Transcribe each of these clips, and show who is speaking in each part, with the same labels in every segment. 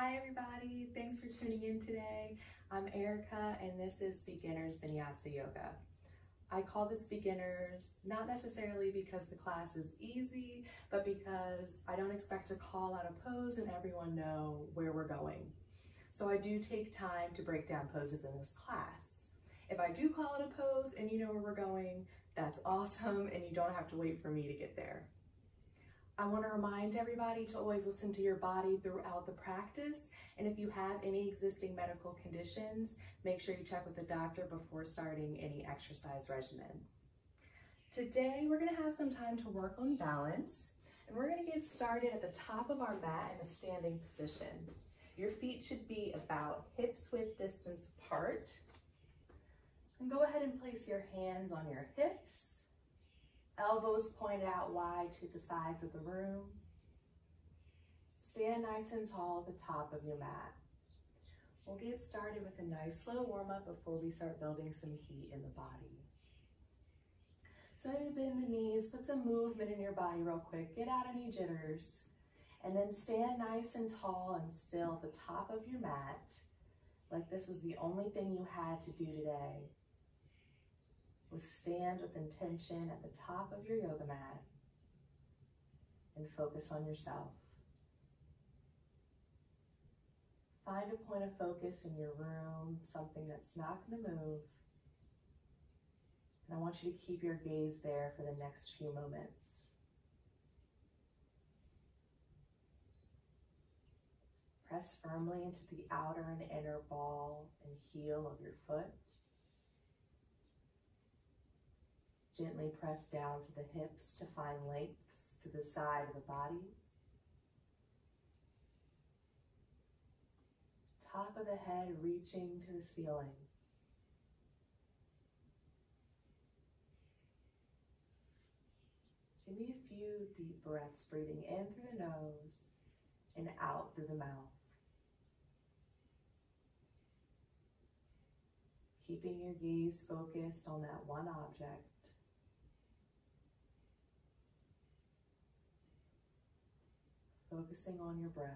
Speaker 1: Hi everybody, thanks for tuning in today. I'm Erica and this is Beginners Vinyasa Yoga. I call this beginners not necessarily because the class is easy, but because I don't expect to call out a pose and everyone know where we're going. So I do take time to break down poses in this class. If I do call out a pose and you know where we're going, that's awesome and you don't have to wait for me to get there. I want to remind everybody to always listen to your body throughout the practice, and if you have any existing medical conditions, make sure you check with the doctor before starting any exercise regimen. Today we're going to have some time to work on balance, and we're going to get started at the top of our mat in a standing position. Your feet should be about hip-width distance apart, and go ahead and place your hands on your hips. Elbows pointed out wide to the sides of the room. Stand nice and tall at the top of your mat. We'll get started with a nice slow warm-up before we start building some heat in the body. So you bend the knees, put some movement in your body real quick, get out any jitters, and then stand nice and tall and still at the top of your mat, like this was the only thing you had to do today. Stand with intention at the top of your yoga mat and focus on yourself. Find a point of focus in your room, something that's not going to move. And I want you to keep your gaze there for the next few moments. Press firmly into the outer and inner ball and heel of your foot. Gently press down to the hips to find lengths to the side of the body. Top of the head reaching to the ceiling. Give me a few deep breaths, breathing in through the nose and out through the mouth. Keeping your gaze focused on that one object. Focusing on your breath.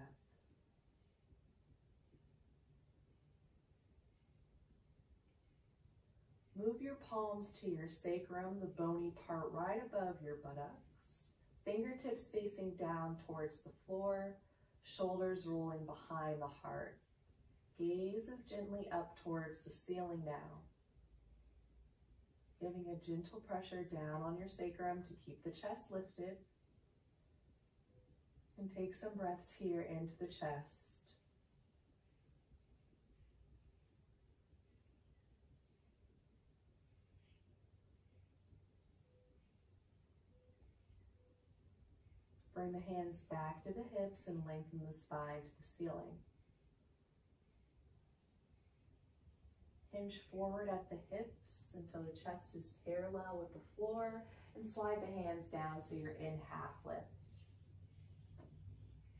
Speaker 1: Move your palms to your sacrum, the bony part right above your buttocks. Fingertips facing down towards the floor, shoulders rolling behind the heart. Gaze is gently up towards the ceiling now. Giving a gentle pressure down on your sacrum to keep the chest lifted. And take some breaths here into the chest. Bring the hands back to the hips and lengthen the spine to the ceiling. Hinge forward at the hips until the chest is parallel with the floor and slide the hands down so you're in half lift.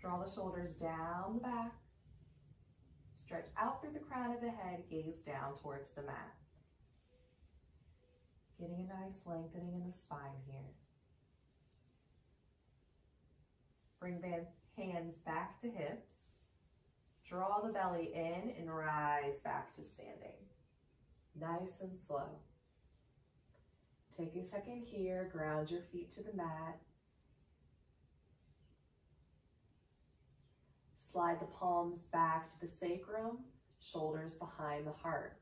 Speaker 1: Draw the shoulders down the back. Stretch out through the crown of the head, gaze down towards the mat. Getting a nice lengthening in the spine here. Bring the hands back to hips. Draw the belly in and rise back to standing. Nice and slow. Take a second here, ground your feet to the mat. Slide the palms back to the sacrum, shoulders behind the heart.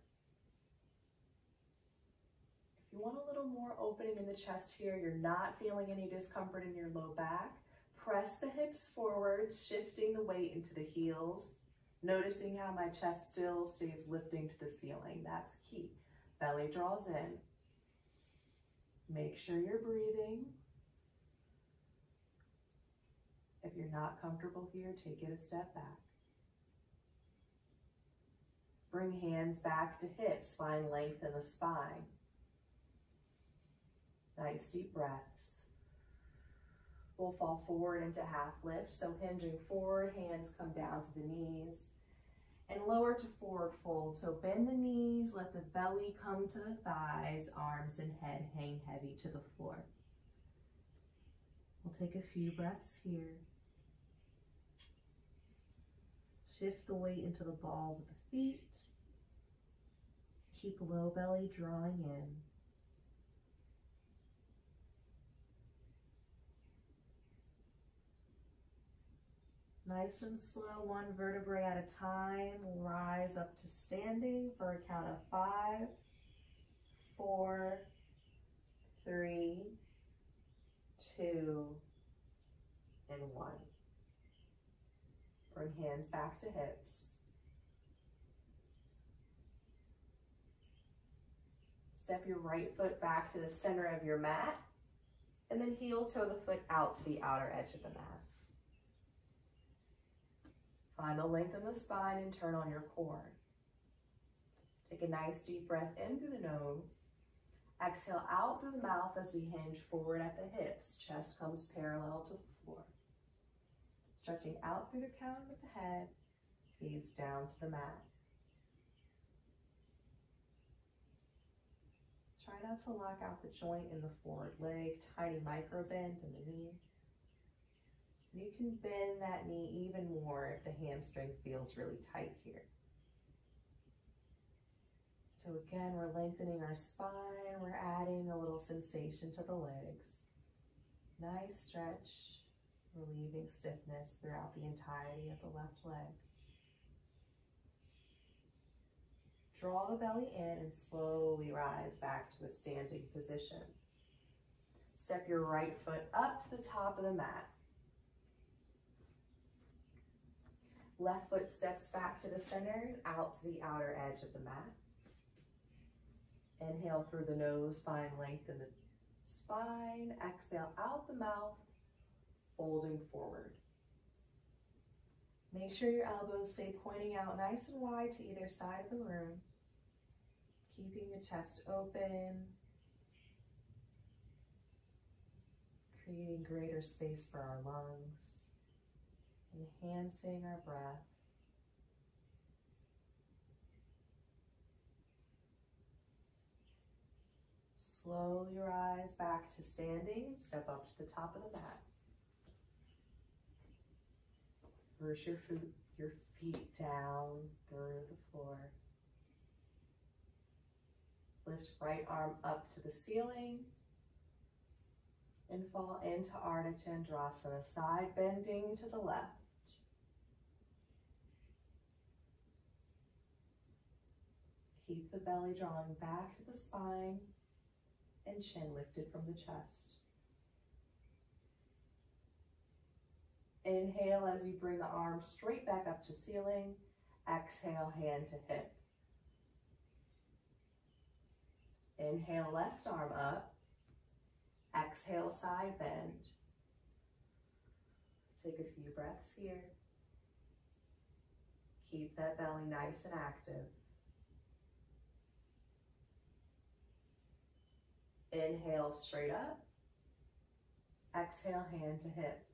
Speaker 1: If you want a little more opening in the chest here, you're not feeling any discomfort in your low back, press the hips forward, shifting the weight into the heels, noticing how my chest still stays lifting to the ceiling. That's key. Belly draws in. Make sure you're breathing. If you're not comfortable here, take it a step back. Bring hands back to hips, find length in the spine. Nice deep breaths. We'll fall forward into half lift, so hinging forward, hands come down to the knees, and lower to forward fold. So bend the knees, let the belly come to the thighs, arms and head hang heavy to the floor. We'll take a few breaths here.
Speaker 2: Shift the weight into the balls of the feet. Keep low belly drawing in. Nice and slow, one vertebrae at a time. Rise up to standing for a count of 5, 4, 3, 2, and 1. Bring hands back to hips. Step your right foot back to the center of your mat, and then heel toe the foot out to the outer edge of the mat. Find the length in the spine and turn on your core. Take a nice deep breath in through the nose. Exhale out through the mouth as we hinge forward at the hips. Chest comes parallel to the floor. Stretching out through the crown of the head, gaze down to the mat. Try not to lock out the joint in the forward leg, tiny micro bend in the knee. You can bend that knee even more if the hamstring feels really tight here. So again, we're lengthening our spine, we're adding a little sensation to the legs. Nice stretch, relieving stiffness throughout the entirety of the left leg. Draw the belly in and slowly rise back to a standing position. Step your right foot up to the top of the mat. Left foot steps back to the center and out to the outer edge of the mat. Inhale through the nose, find length in the spine. Exhale out the mouth, folding forward. Make sure your elbows stay pointing out nice and wide to either side of the room, keeping the chest open, creating greater space for our lungs, enhancing our breath. Slowly rise back to standing and step up to the top of the mat. Reverse your feet down through the floor. Lift right arm up to the ceiling and fall into Ardha Chandrasana, side bending to the left. Keep the belly drawing back to the spine and chin lifted from the chest. Inhale as you bring the arm straight back up to ceiling. Exhale, hand to hip. Inhale, left arm up. Exhale, side bend. Take a few breaths here. Keep that belly nice and active. Inhale, straight up. Exhale, hand to hip.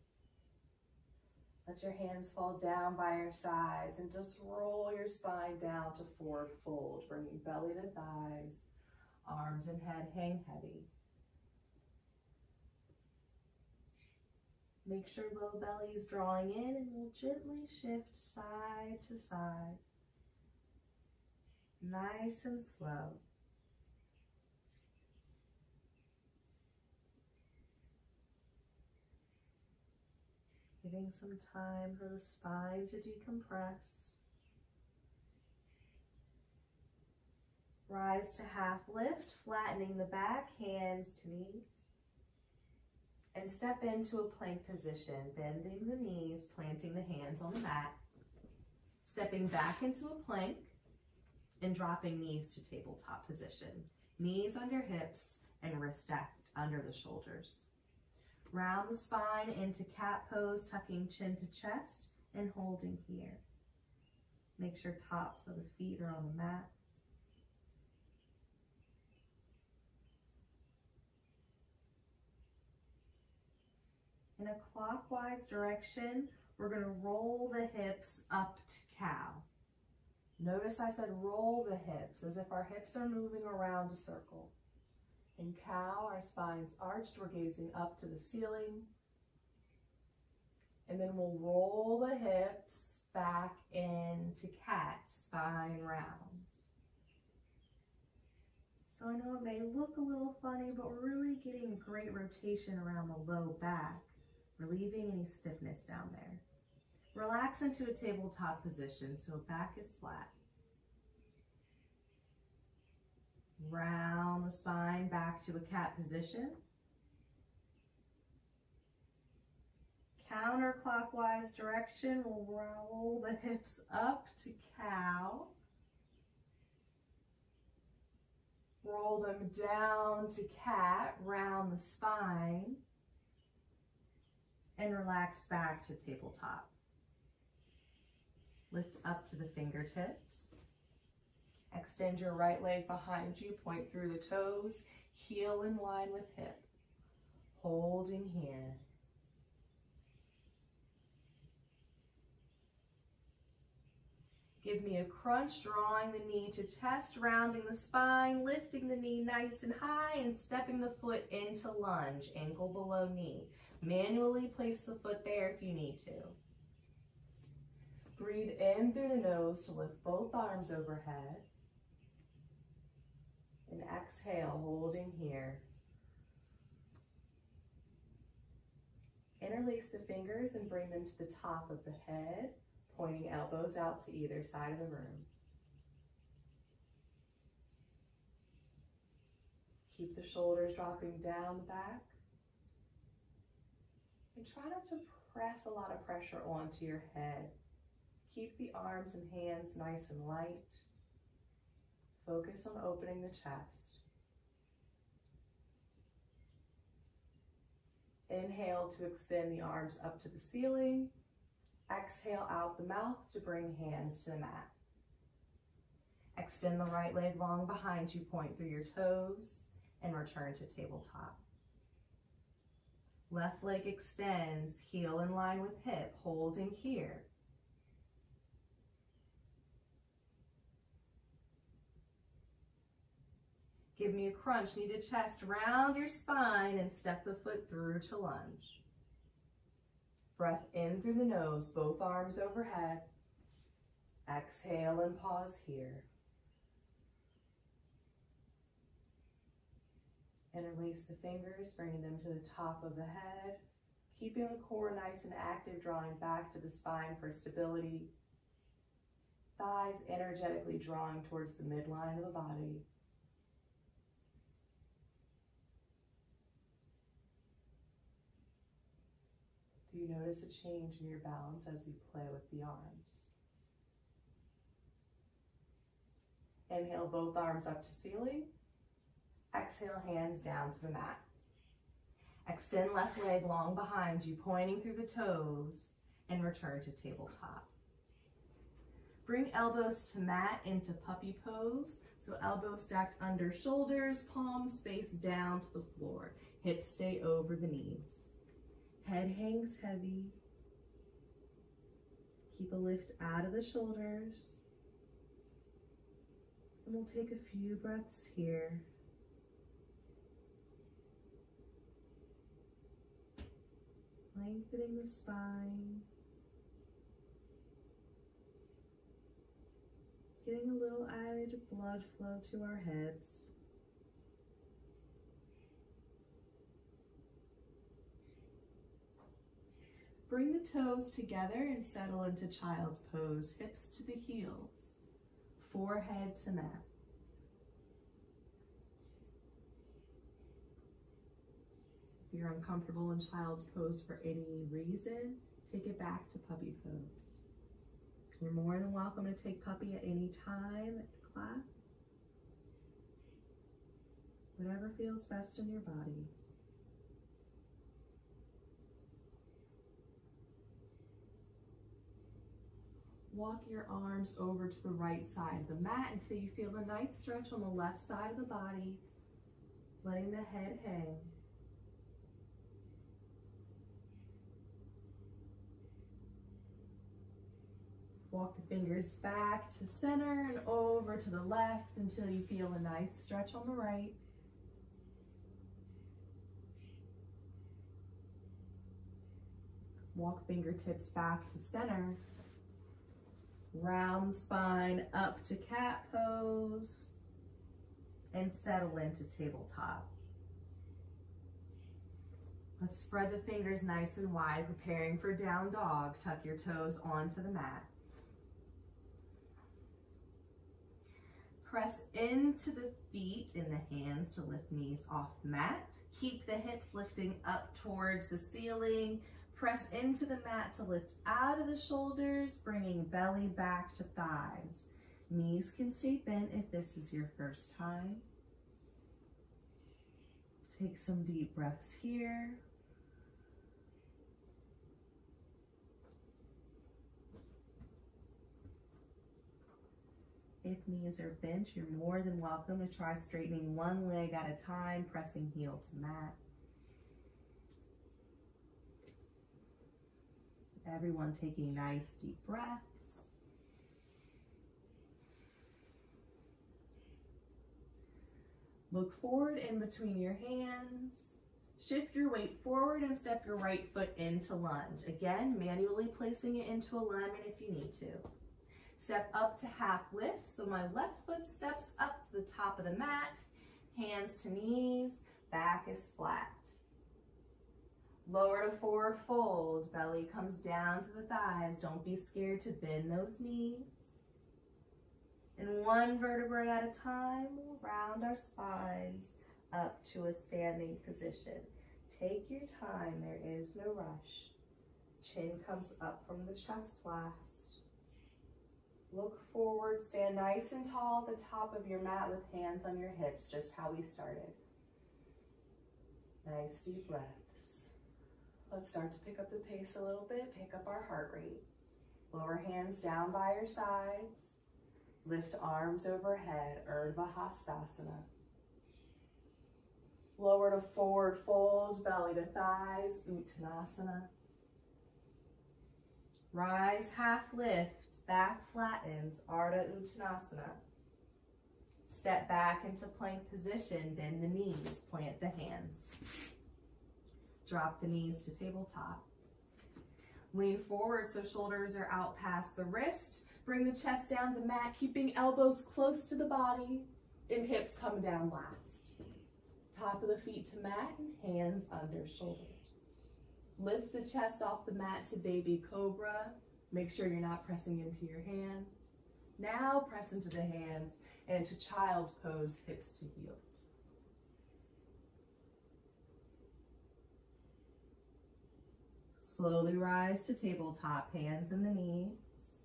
Speaker 2: Let your hands fall down by your sides and just roll your spine down to forward fold, bringing belly to thighs, arms and head hang heavy. Make sure low belly is drawing in, and we'll gently shift side to side. Nice and slow. Giving some time for the spine to decompress. Rise to half lift, flattening the back, hands to knees. And step into a plank position, bending the knees, planting the hands on the mat. Stepping back into a plank and dropping knees to tabletop position. Knees under hips and wrists stacked under the shoulders. Round the spine into cat pose, tucking chin to chest and holding here. Make sure tops of the feet are on the mat. In a clockwise direction, we're going to roll the hips up to cow. Notice I said roll the hips, as if our hips are moving around a circle. In cow, our spine's arched, we're gazing up to the ceiling. And then we'll roll the hips back in to cat, spine round. So I know it may look a little funny, but we're really getting great rotation around the low back, relieving any stiffness down there. Relax into a tabletop position, so back is flat. Round the spine back to a cat position. Counterclockwise direction, we'll roll the hips up to cow. Roll them down to cat, round the spine, and relax back to tabletop. Lift up to the fingertips. Extend your right leg behind you, point through the toes, heel in line with hip. Holding here. Give me a crunch, drawing the knee to chest, rounding the spine, lifting the knee nice and high, and stepping the foot into lunge, ankle below knee. Manually place the foot there if you need to. Breathe in through the nose to lift both arms overhead. And exhale, holding here. Interlace the fingers and bring them to the top of the head, pointing elbows out to either side of the room. Keep the shoulders dropping down the back. And try not to press a lot of pressure onto your head. Keep the arms and hands nice and light. Focus on opening the chest. Inhale to extend the arms up to the ceiling. Exhale out the mouth to bring hands to the mat. Extend the right leg long behind you, point through your toes, and return to tabletop. Left leg extends, heel in line with hip, holding here. Give me a crunch, knee to chest, round your spine, and step the foot through to lunge. Breath in through the nose, both arms overhead. Exhale and pause here. Interlace the fingers, bringing them to the top of the head, keeping the core nice and active, drawing back to the spine for stability. Thighs energetically drawing towards the midline of the body. Do you notice a change in your balance as we play with the arms? Inhale, both arms up to ceiling. Exhale, hands down to the mat. Extend left leg long behind you, pointing through the toes, and return to tabletop. Bring elbows to mat into puppy pose. So elbows stacked under shoulders, palms face down to the floor. Hips stay over the knees. Head hangs heavy. Keep a lift out of the shoulders. And we'll take a few breaths here. Lengthening the spine. Getting a little added blood flow to our heads. Bring the toes together and settle into child's pose, hips to the heels, forehead to mat. If you're uncomfortable in child's pose for any reason, take it back to puppy pose. You're more than welcome to take puppy at any time at the class. Whatever feels best in your body. Walk your arms over to the right side of the mat until you feel a nice stretch on the left side of the body, letting the head hang. Walk the fingers back to center and over to the left until you feel a nice stretch on the right. Walk fingertips back to center. Round the spine up to cat pose and settle into tabletop. Let's spread the fingers nice and wide, preparing for down dog. Tuck your toes onto the mat. Press into the feet and the hands to lift knees off the mat. Keep the hips lifting up towards the ceiling. Press into the mat to lift out of the shoulders, bringing belly back to thighs. Knees can stay bent if this is your first time. Take some deep breaths here. If knees are bent, you're more than welcome to try straightening one leg at a time, pressing heel to mat. Everyone taking nice deep breaths. Look forward in between your hands. Shift your weight forward and step your right foot into lunge. Again, manually placing it into alignment if you need to. Step up to half lift, so my left foot steps up to the top of the mat, hands to knees, back is flat. Lower to forward fold, belly comes down to the thighs. Don't be scared to bend those knees. And one vertebrae at a time, we'll round our spines up to a standing position. Take your time, there is no rush. Chin comes up from the chest last. Look forward, stand nice and tall at the top of your mat with hands on your hips, just how we started. Nice deep breaths. Let's start to pick up the pace a little bit, pick up our heart rate. Lower hands down by your sides. Lift arms overhead, Urdhva Hastasana. Lower to forward fold, belly to thighs, Uttanasana. Rise, half lift. Back flattens, Ardha Uttanasana. Step back into plank position, bend the knees, plant the hands. Drop the knees to tabletop. Lean forward so shoulders are out past the wrist. Bring the chest down to mat, keeping elbows close to the body and hips come down last. Top of the feet to mat and hands under shoulders. Lift the chest off the mat to baby cobra. Make sure you're not pressing into your hands. Now press into the hands and to child's pose, hips to heels. Slowly rise to tabletop, hands in the knees.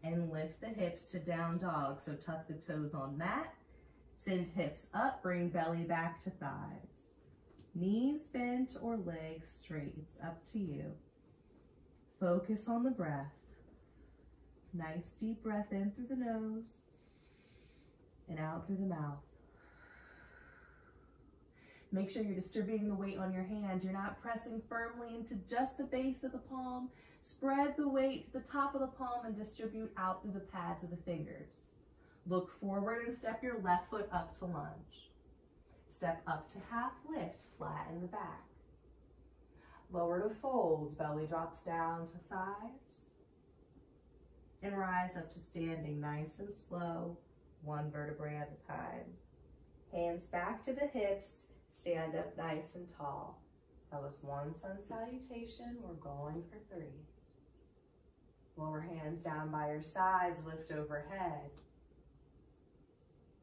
Speaker 2: And lift the hips to down dog. So tuck the toes on mat. Send hips up, bring belly back to thighs. Knees bent or legs straight, it's up to you. Focus on the breath. Nice deep breath in through the nose and out through the mouth. Make sure you're distributing the weight on your hand. You're not pressing firmly into just the base of the palm. Spread the weight to the top of the palm and distribute out through the pads of the fingers. Look forward and step your left foot up to lunge. Step up to half lift, flatten the back. Lower to fold, belly drops down to thighs. And rise up to standing nice and slow, one vertebrae at a time. Hands back to the hips, stand up nice and tall. That was one sun salutation, we're going for 3. Lower hands down by your sides, lift overhead.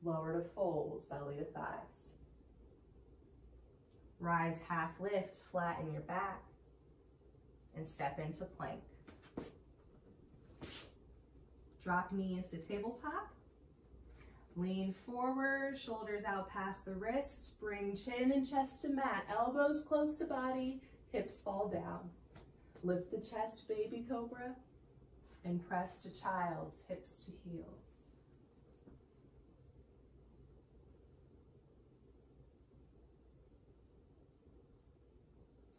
Speaker 2: Lower to fold, belly to thighs. Rise, half lift, flatten your back, and step into plank. Drop knees to tabletop. Lean forward, shoulders out past the wrist. Bring chin and chest to mat, elbows close to body, hips fall down. Lift the chest, baby cobra, and press to child's, hips to heels.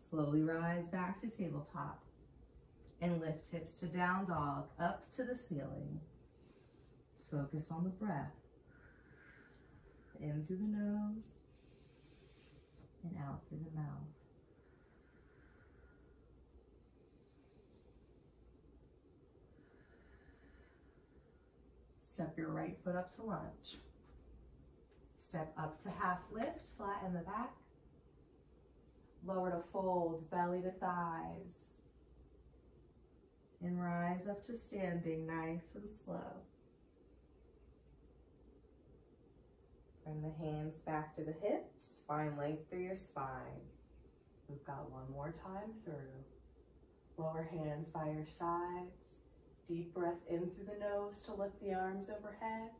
Speaker 2: Slowly rise back to tabletop and lift hips to down dog, up to the ceiling. Focus on the breath. In through the nose and out through the mouth. Step your right foot up to lunge. Step up to half lift, flatten the back. Lower to folds, belly to thighs. And rise up to standing, nice and slow. Bring the hands back to the hips, find length through your spine. We've got one more time through. Lower hands by your sides. Deep breath in through the nose to lift the arms overhead.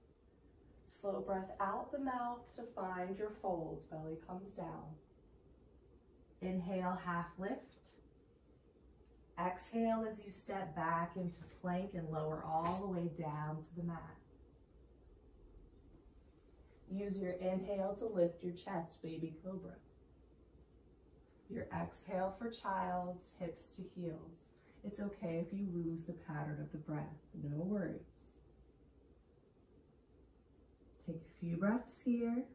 Speaker 2: Slow breath out the mouth to find your fold. Belly comes down. Inhale, half lift. Exhale as you step back into plank and lower all the way down to the mat. Use your inhale to lift your chest, baby cobra. Your exhale for child's, hips to heels. It's okay if you lose the pattern of the breath, no worries. Take a few breaths here.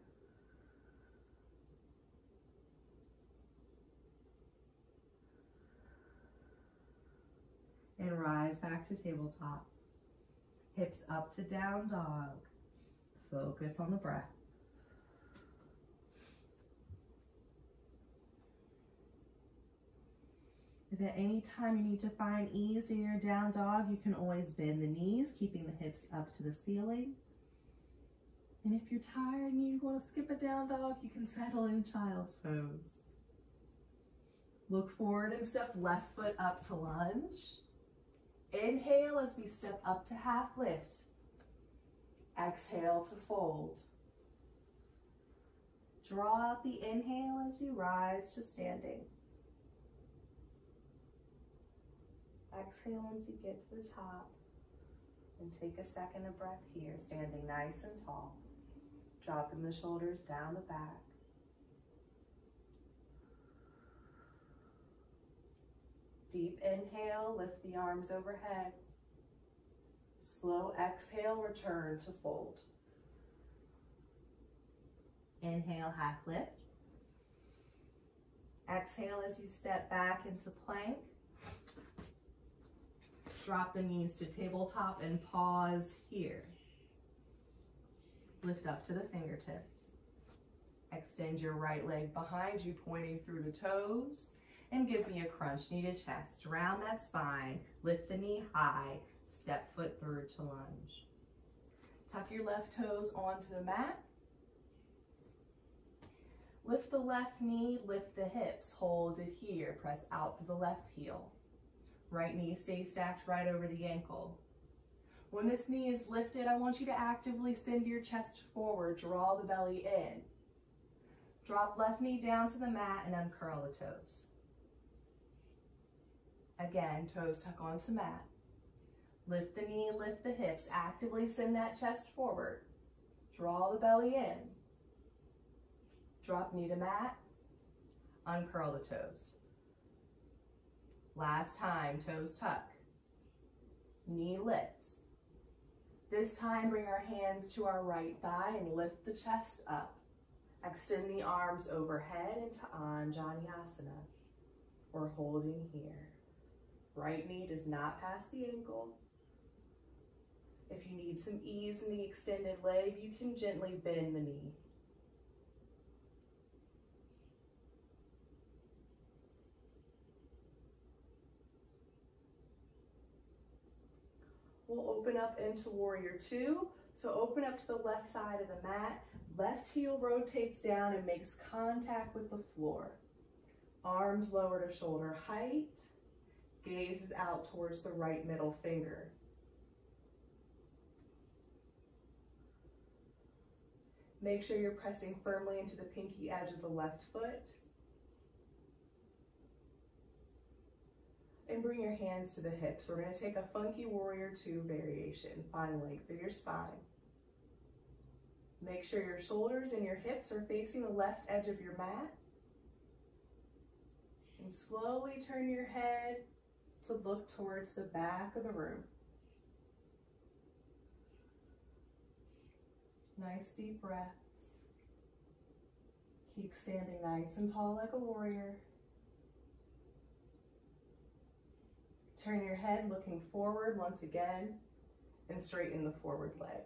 Speaker 2: And rise back to tabletop. Hips up to down dog. Focus on the breath. If at any time you need to find ease in your down dog, you can always bend the knees, keeping the hips up to the ceiling. And if you're tired and you want to skip a down dog, you can settle in child's pose. Look forward and step left foot up to lunge. Inhale as we step up to half lift. Exhale to fold. Draw out the inhale as you rise to standing. Exhale once you get to the top. And take a second of breath here, standing nice and tall. Dropping the shoulders down the back. Deep inhale, lift the arms overhead. Slow exhale, return to fold. Inhale, half lift. Exhale as you step back into plank. Drop the knees to tabletop and pause here. Lift up to the fingertips. Extend your right leg behind you, pointing through the toes. And give me a crunch, knee to chest. Round that spine, lift the knee high, step foot through to lunge. Tuck your left toes onto the mat. Lift the left knee, lift the hips, hold it here. Press out through the left heel. Right knee stays stacked right over the ankle. When this knee is lifted, I want you to actively send your chest forward, draw the belly in. Drop left knee down to the mat and uncurl the toes. Again, toes tuck onto mat. Lift the knee, lift the hips, actively send that chest forward. Draw the belly in. Drop knee to mat, uncurl the toes. Last time, toes tuck. Knee lifts. This time, bring our hands to our right thigh and lift the chest up. Extend the arms overhead into Anjaneyasana. We're holding here. Right knee does not pass the ankle. If you need some ease in the extended leg, you can gently bend the knee. We'll open up into Warrior Two. So open up to the left side of the mat. Left heel rotates down and makes contact with the floor. Arms lower to shoulder height. Gaze is out towards the right middle finger. Make sure you're pressing firmly into the pinky edge of the left foot. And bring your hands to the hips. We're going to take a funky Warrior Two variation. Find length through your spine. Make sure your shoulders and your hips are facing the left edge of your mat. And slowly turn your head to look towards the back of the room. Nice deep breaths. Keep standing nice and tall like a warrior. Turn your head looking forward once again. and straighten the forward leg.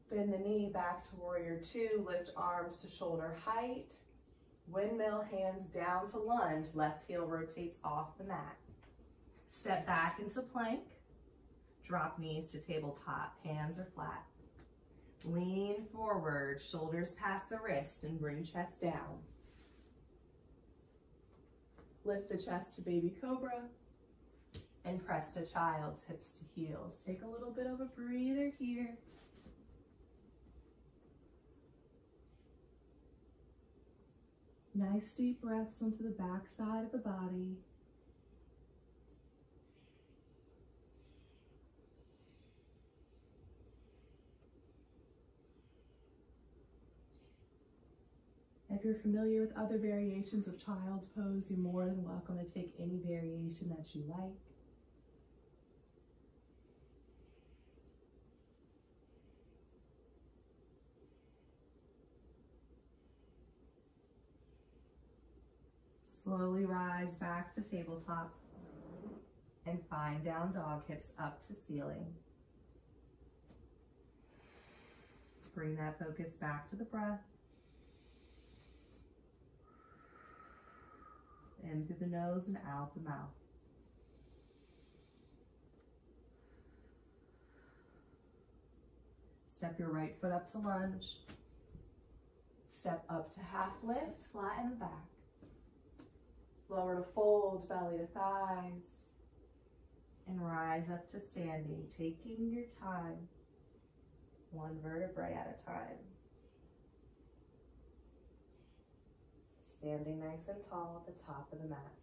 Speaker 2: Bend the knee back to warrior two, lift arms to shoulder height. Windmill, hands down to lunge, left heel rotates off the mat. Step back into plank, drop knees to tabletop, hands are flat. Lean forward, shoulders past the wrist and bring chest down. Lift the chest to baby cobra and press to child's, hips to heels. Take a little bit of a breather here. Nice deep breaths onto the back side of the body. If you're familiar with other variations of child's pose, you're more than welcome to take any variation that you like. Slowly rise back to tabletop and find down dog, hips up to ceiling. Bring that focus back to the breath. In through the nose and out the mouth. Step your right foot up to lunge. Step up to half lift, flatten the back. Lower to fold, belly to thighs. And rise up to standing, taking your time, one vertebrae at a time. Standing nice and tall at the top of the mat.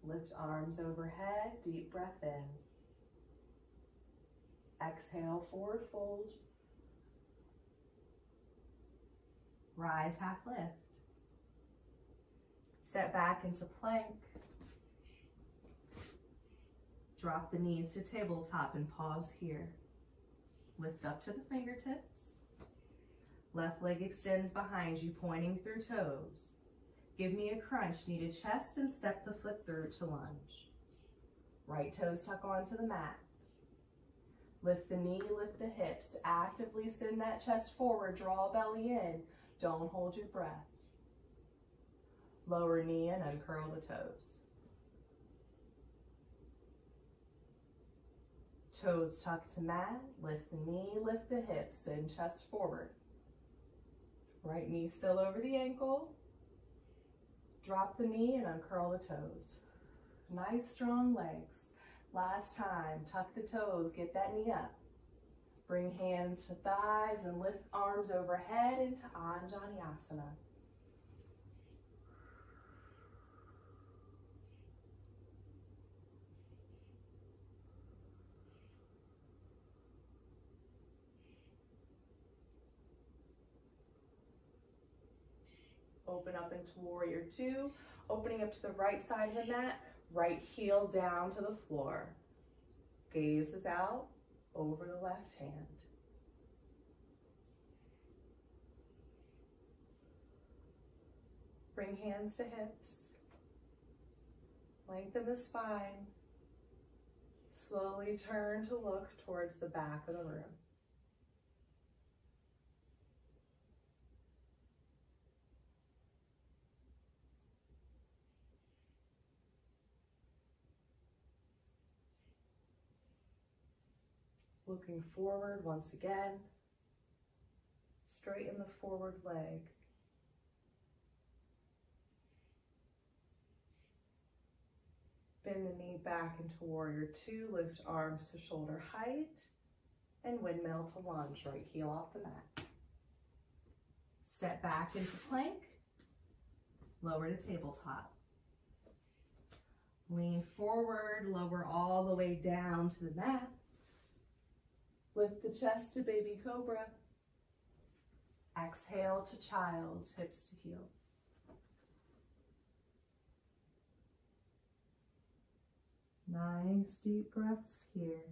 Speaker 2: Lift arms overhead, deep breath in. Exhale, forward fold. Rise, half lift. Step back into plank. Drop the knees to tabletop and pause here. Lift up to the fingertips. Left leg extends behind you, pointing through toes. Give me a crunch, knee to chest, and step the foot through to lunge. Right toes tuck onto the mat. Lift the knee, lift the hips. Actively send that chest forward, draw belly in. Don't hold your breath. Lower knee and uncurl the toes. Toes tucked to mat, lift the knee, lift the hips, send chest forward. Right knee still over the ankle. Drop the knee and uncurl the toes. Nice strong legs. Last time, tuck the toes, get that knee up. Bring hands to thighs and lift arms overhead into Anjaneyasana. Open up into warrior two, opening up to the right side of the mat, right heel down to the floor. Gaze is out over the left hand. Bring hands to hips. Lengthen the spine. Slowly turn to look towards the back of the room. Looking forward once again. Straighten the forward leg. Bend the knee back into warrior two, lift arms to shoulder height, and windmill to lunge, right heel off the mat. Step back into plank, lower to tabletop. Lean forward, lower all the way down to the mat. Lift the chest to baby cobra. Exhale to child's, hips to heels. Nice deep breaths here.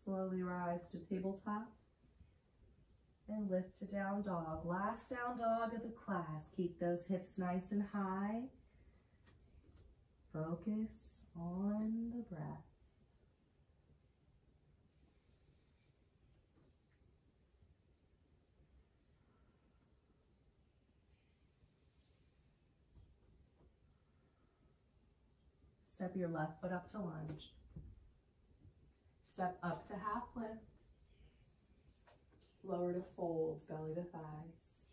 Speaker 2: Slowly rise to tabletop and lift to down dog. Last down dog of the class. Keep those hips nice and high. Focus on the breath. Step your left foot up to lunge. Step up to half lift. Lower to fold, belly to thighs.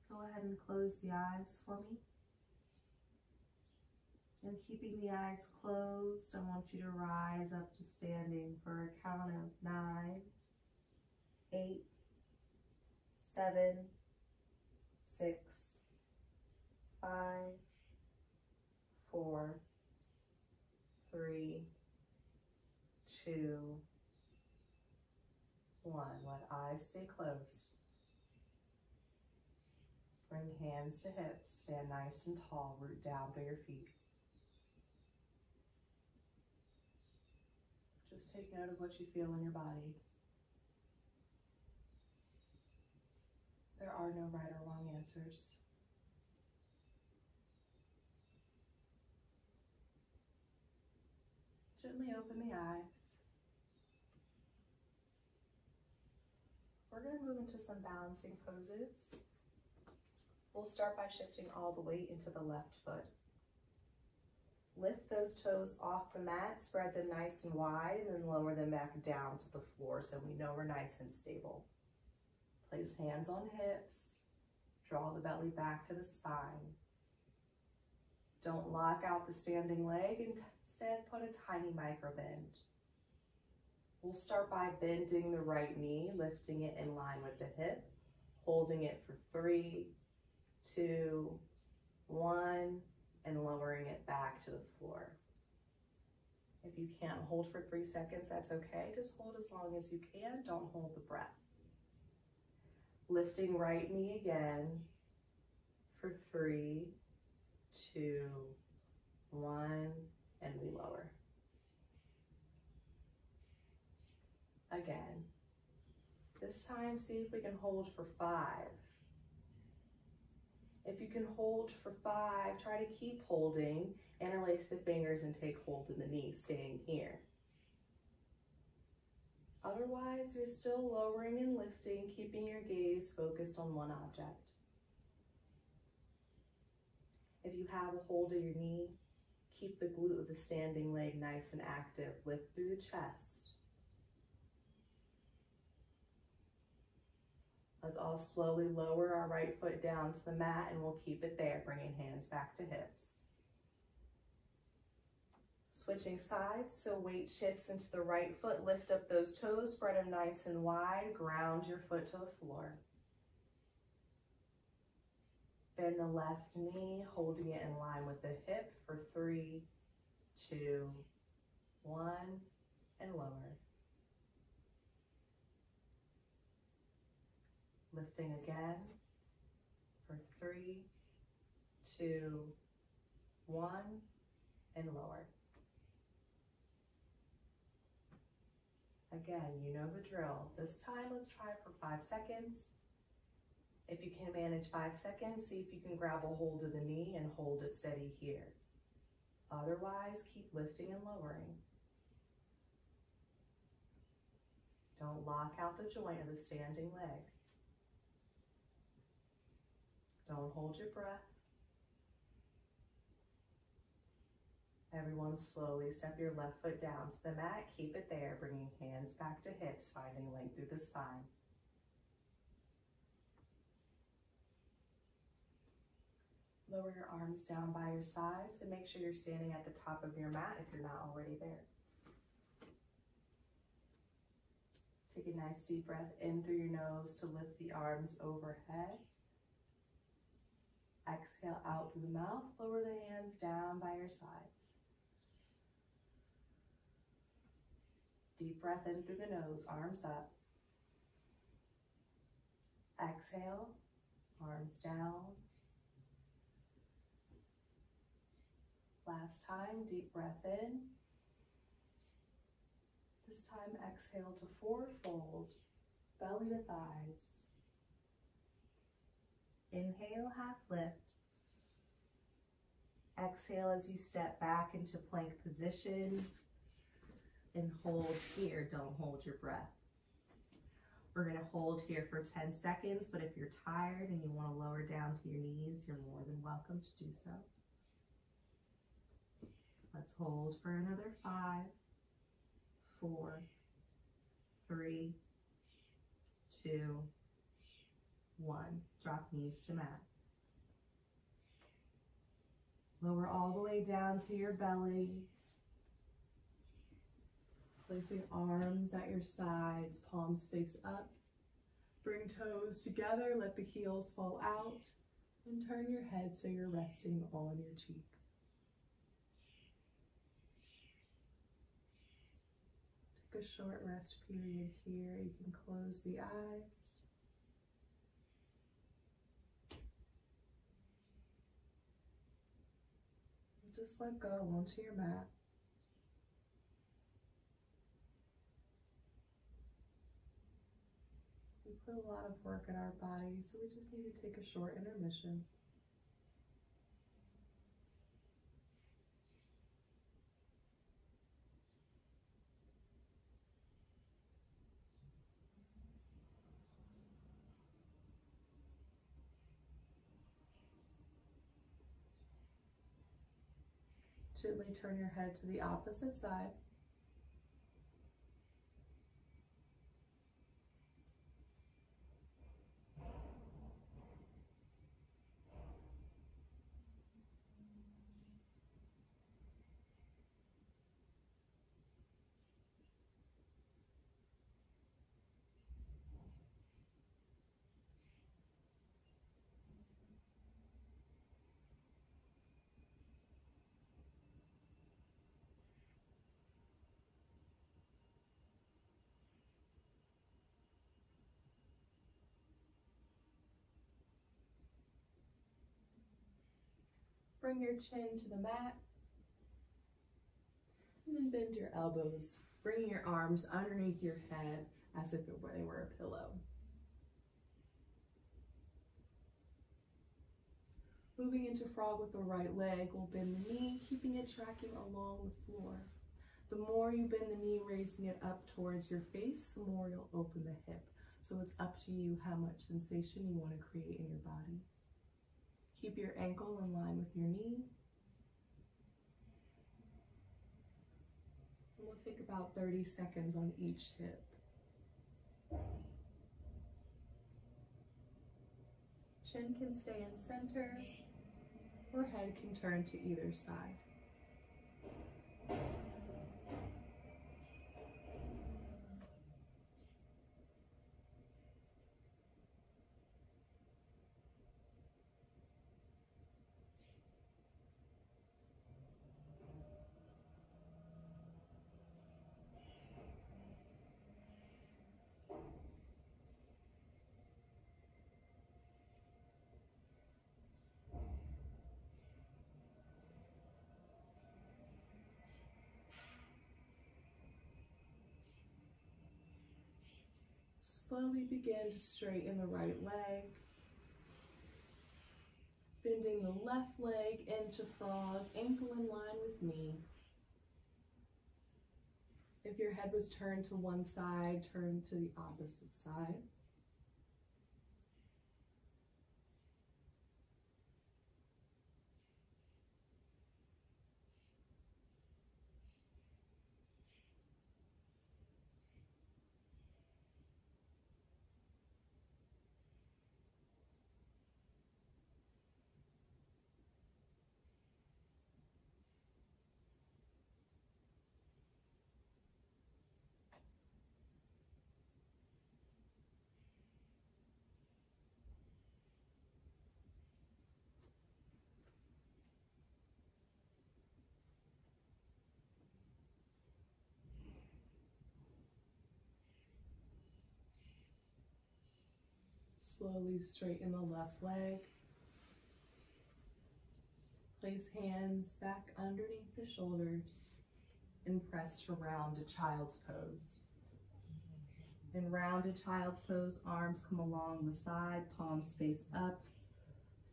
Speaker 2: Go ahead and close the eyes for me. And keeping the eyes closed, I want you to rise up to standing for a count of 9, 8, 7, 6, 5, 4, 3, 2, 1. Let eyes stay closed. Bring hands to hips. Stand nice and tall. Root down through your feet. Just take note of what you feel in your body. There are no right or wrong answers. Gently open the eyes. We're going to move into some balancing poses. We'll start by shifting all the weight into the left foot. Lift those toes off the mat, spread them nice and wide, and then lower them back down to the floor so we know we're nice and stable. Place hands on hips. Draw the belly back to the spine. Don't lock out the standing leg, instead put a tiny micro bend. We'll start by bending the right knee, lifting it in line with the hip, holding it for 3, 2, 1, and lowering it back to the floor. If you can't hold for 3 seconds, that's okay. Just hold as long as you can. Don't hold the breath. Lifting right knee again for 3, 2, 1, and we lower. Again. This time, see if we can hold for 5. If you can hold for 5, try to keep holding. Interlace the fingers and take hold of the knee, staying here. Otherwise, you're still lowering and lifting, keeping your gaze focused on one object. If you have a hold of your knee, keep the glute of the standing leg nice and active. Lift through the chest. Let's all slowly lower our right foot down to the mat, and we'll keep it there, bringing hands back to hips. Switching sides, so weight shifts into the right foot. Lift up those toes, spread them nice and wide. Ground your foot to the floor. Bend the left knee, holding it in line with the hip for 3, 2, 1, and lower. Lifting again for 3, 2, 1, and lower. Again, you know the drill. This time, let's try for 5 seconds. If you can manage 5 seconds, see if you can grab a hold of the knee and hold it steady here. Otherwise, keep lifting and lowering. Don't lock out the joint of the standing leg. Don't hold your breath. Everyone slowly step your left foot down to the mat. Keep it there, bringing hands back to hips, finding length through the spine. Lower your arms down by your sides and make sure you're standing at the top of your mat if you're not already there. Take a nice deep breath in through your nose to lift the arms overhead. Exhale out through the mouth, lower the hands down by your sides. Deep breath in through the nose, arms up. Exhale, Arms down. Last time, deep breath in. This time, exhale to forward fold, belly to thighs. Inhale, half lift. Exhale as you step back into plank position and hold here. Don't hold your breath. We're going to hold here for 10 seconds, but if you're tired and you want to lower down to your knees, you're more than welcome to do so. Let's hold for another 5, 4, 3, 2, 1. Drop knees to mat. Lower all the way down to your belly. Placing arms at your sides, palms face up. Bring toes together, let the heels fall out, and turn your head so you're resting on your cheek. Take a short rest period here. You can close the eyes. Just let go onto your mat. We put a lot of work in our bodies, so we just need to take a short intermission. Gently turn your head to the opposite side. Bring your chin to the mat, and then bend your elbows, bringing your arms underneath your head as if they were a pillow. Moving into frog with the right leg, we'll bend the knee, keeping it tracking along the floor. The more you bend the knee, raising it up towards your face, the more you'll open the hip. So it's up to you how much sensation you want to create in your body. Keep your ankle in line with your knee. And we'll take about 30 seconds on each hip. Chin can stay in center, or head can turn to either side. Slowly begin to straighten the right leg, bending the left leg into frog, ankle in line with knee. If your head was turned to one side, turn to the opposite side.
Speaker 1: Slowly straighten the left leg. Place hands back underneath the shoulders and press to rounded child's pose. In rounded child's pose, arms come along the side, palms face up,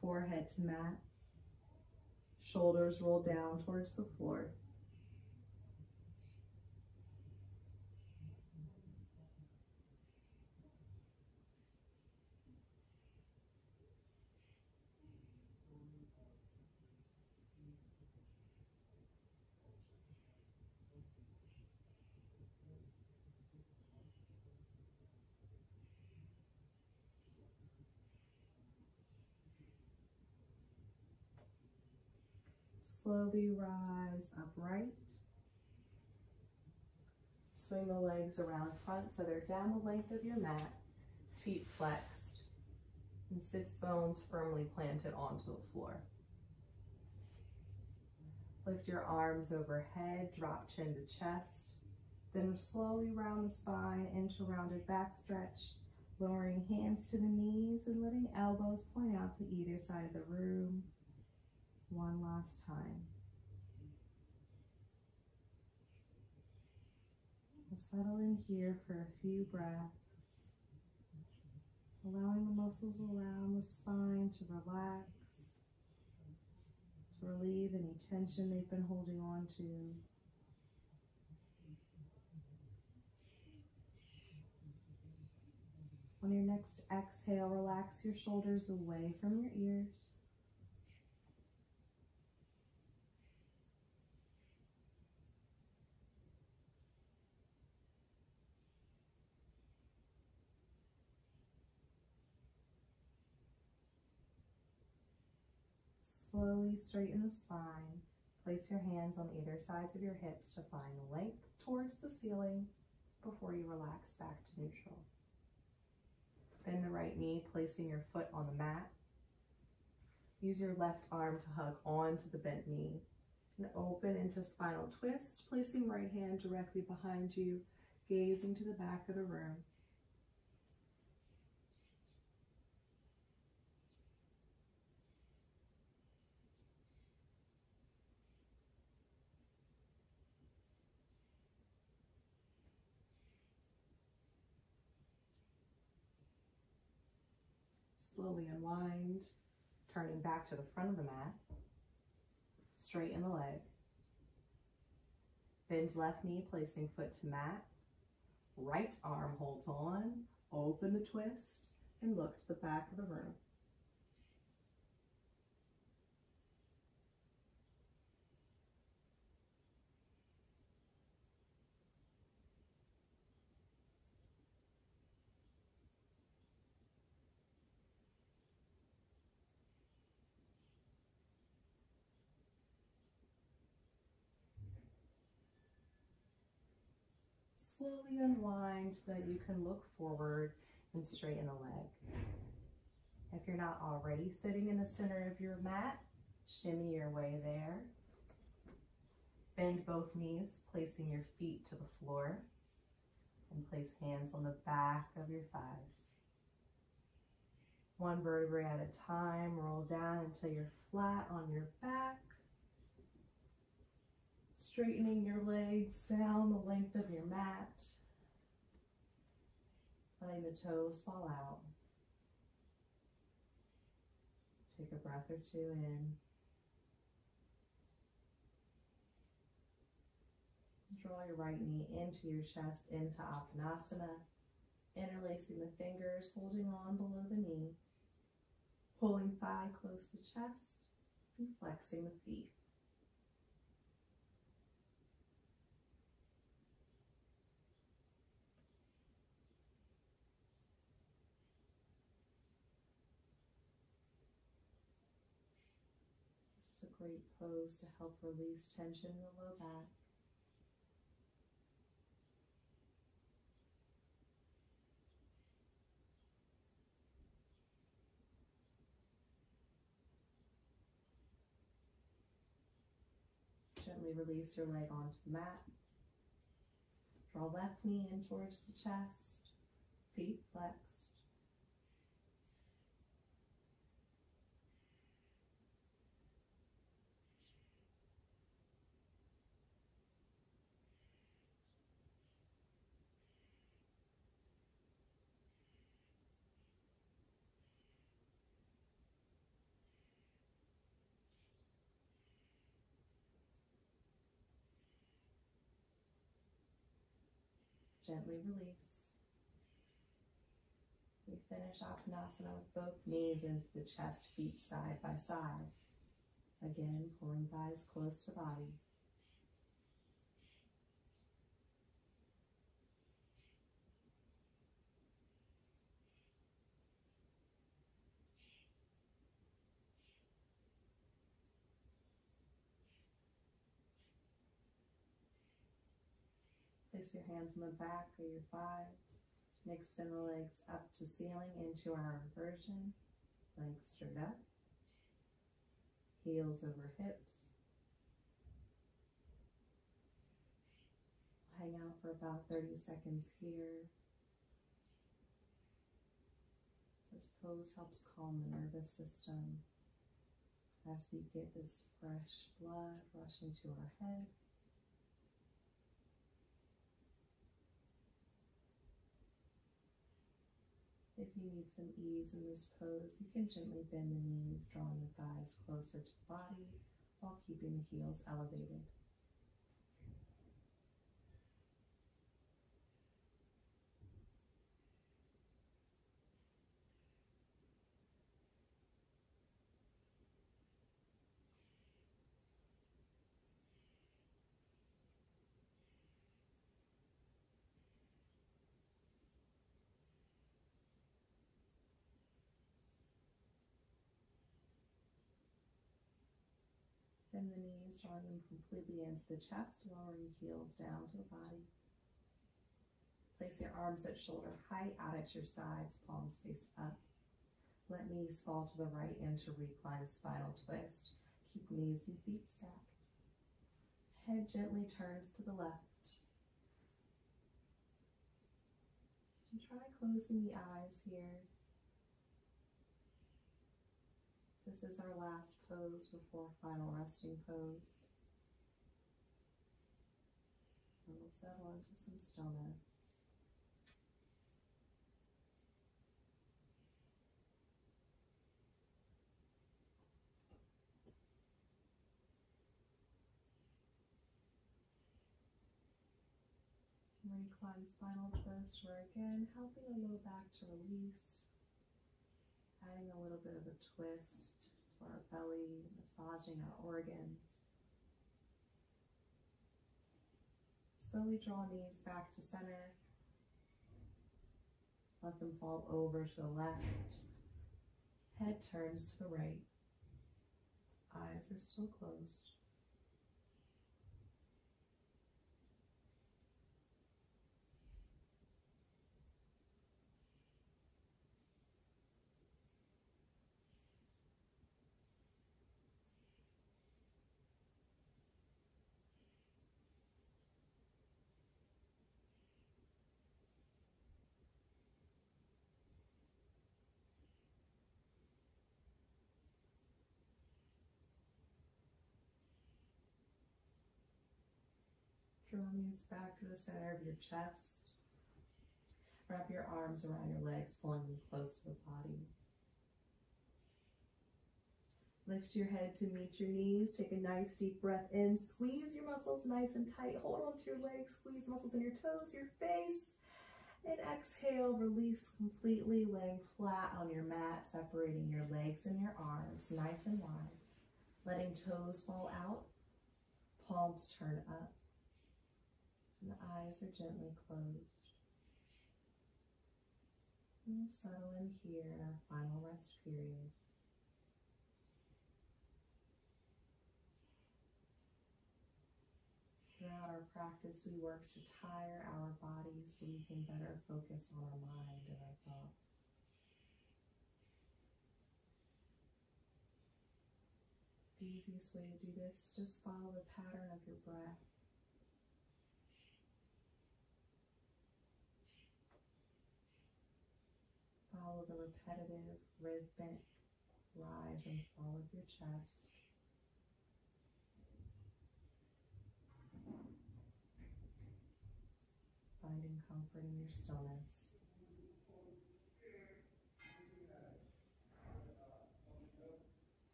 Speaker 1: forehead to mat. Shoulders roll down towards the floor. Slowly rise upright. Swing the legs around front so they're down the length of your mat, feet flexed, and sits bones firmly planted onto the floor. Lift your arms overhead, drop chin to chest, then slowly round the spine into rounded back stretch, lowering hands to the knees and letting elbows point out to either side of the room. One last time. We'll settle in here for a few breaths, allowing the muscles around the spine to relax, to relieve any tension they've been holding on to. On your next exhale, relax your shoulders away from your ears. Slowly straighten the spine. Place your hands on either sides of your hips to find length towards the ceiling before you relax back to neutral. Bend the right knee, placing your foot on the mat. Use your left arm to hug onto the bent knee and open into spinal twist, placing right hand directly behind you, gazing to the back of the room. Slowly unwind, turning back to the front of the mat. Straighten the leg. Bend left knee, placing foot to mat. Right arm holds on, open the twist, and look to the back of the room. Slowly unwind so that you can look forward and straighten the leg. If you're not already sitting in the center of your mat, shimmy your way there. Bend both knees, placing your feet to the floor, and place hands on the back of your thighs. One vertebrae at a time, roll down until you're flat on your back. Straightening your legs down the length of your mat. Letting the toes fall out. Take a breath or two in. Draw your right knee into your chest, into Appanasana. Interlacing the fingers, holding on below the knee. Pulling thigh close to chest and flexing the feet. This is a great pose to help release tension in the low back. Gently release your leg onto the mat. Draw left knee in towards the chest, feet flexed.
Speaker 2: Gently release. We finish Uttanasana with both knees into the chest, feet side by side. Again, pulling thighs close to body. Place your hands on the back of your thighs and extend the legs up to ceiling into our inversion. Legs straight up. Heels over hips. Hang out for about 30 seconds here. This pose helps calm the nervous system as we get this fresh blood rushing to our head. If you need some ease in this pose, you can gently bend the knees, drawing the thighs closer to the body while keeping the heels elevated. Bend the knees, drawing them completely into the chest, lowering heels down to the body. Place your arms at shoulder height, out at your sides, palms face up. Let knees fall to the right into reclined spinal twist. Keep knees and feet stacked. Head gently turns to the left. And try closing the eyes here. This is our last pose before final resting pose. And we'll settle into some stillness. Reclined spinal twist, where again, helping the low back to release. Adding a little bit of a twist to our belly, massaging our organs. Slowly draw knees back to center. Let them fall over to the left. Head turns to the right. Eyes are still closed. Draw knees back to the center of your chest. Wrap your arms around your legs, pulling them close to the body. Lift your head to meet your knees. Take a nice deep breath in. Squeeze your muscles nice and tight. Hold on to your legs. Squeeze muscles in your toes, your face. And exhale, release completely, laying flat on your mat, separating your legs and your arms nice and wide. Letting toes fall out, palms turn up, and the eyes are gently closed. And we'll settle in here in our final rest period. Throughout our practice, we work to tire our bodies so we can better focus on our mind and our thoughts. The easiest way to do this is just follow the pattern of your breath. Follow the repetitive, rhythmic rise and fall of your chest. Finding comfort in your stillness.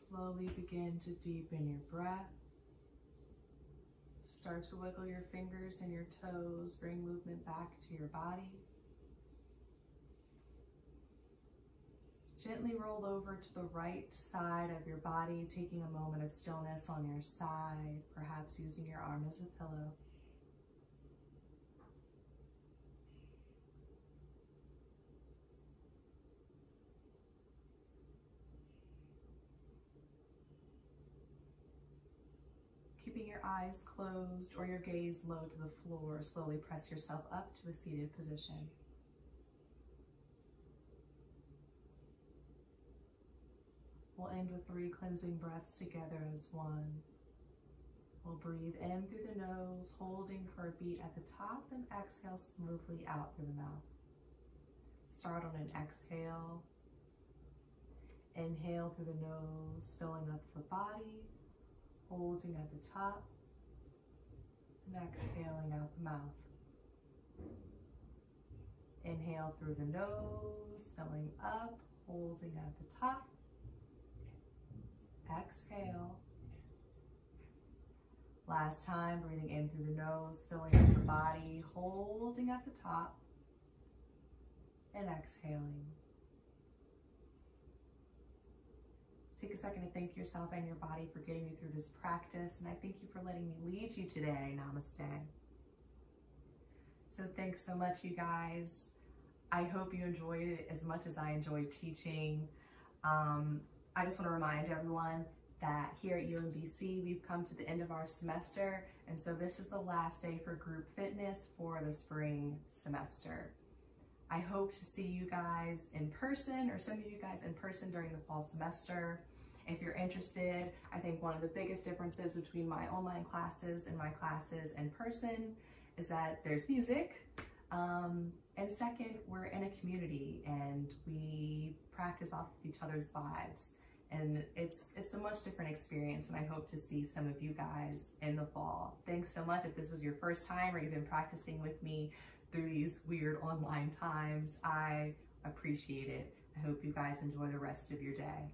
Speaker 1: Slowly begin to deepen your breath. Start to wiggle your fingers and your toes. Bring movement back to your body. Gently roll over to the right side of your body, taking a moment of stillness on your side, perhaps using your arm as a pillow. Keeping your eyes closed or your gaze low to the floor, slowly press yourself up to a seated position. We'll end with 3 cleansing breaths together as one. We'll breathe in through the nose, holding for a beat at the top, and exhale smoothly out through the mouth. Start on an exhale. Inhale through the nose, filling up the body, holding at the top, and exhaling out the mouth. Inhale through the nose, filling up, holding at the top. Exhale. Last time, breathing in through the nose, filling up the body, holding at the top, and exhaling. Take a second to thank yourself and your body for getting you through this practice, and I thank you for letting me lead you today. Namaste. So thanks so much, you guys. I hope you enjoyed it as much as I enjoyed teaching. I just want to remind everyone that here at UMBC, we've come to the end of our semester, and so this is the last day for group fitness for the spring semester. I hope to see you guys in person, or some of you guys in person during the fall semester. If you're interested, I think one of the biggest differences between my online classes and my classes in person is that there's music, and second, we're in a community and we practice off of each other's vibes. And it's a much different experience, and I hope to see some of you guys in the fall. Thanks so much. If this was your first time or you've been practicing with me through these weird online times, I appreciate it. I hope you guys enjoy the rest of your day.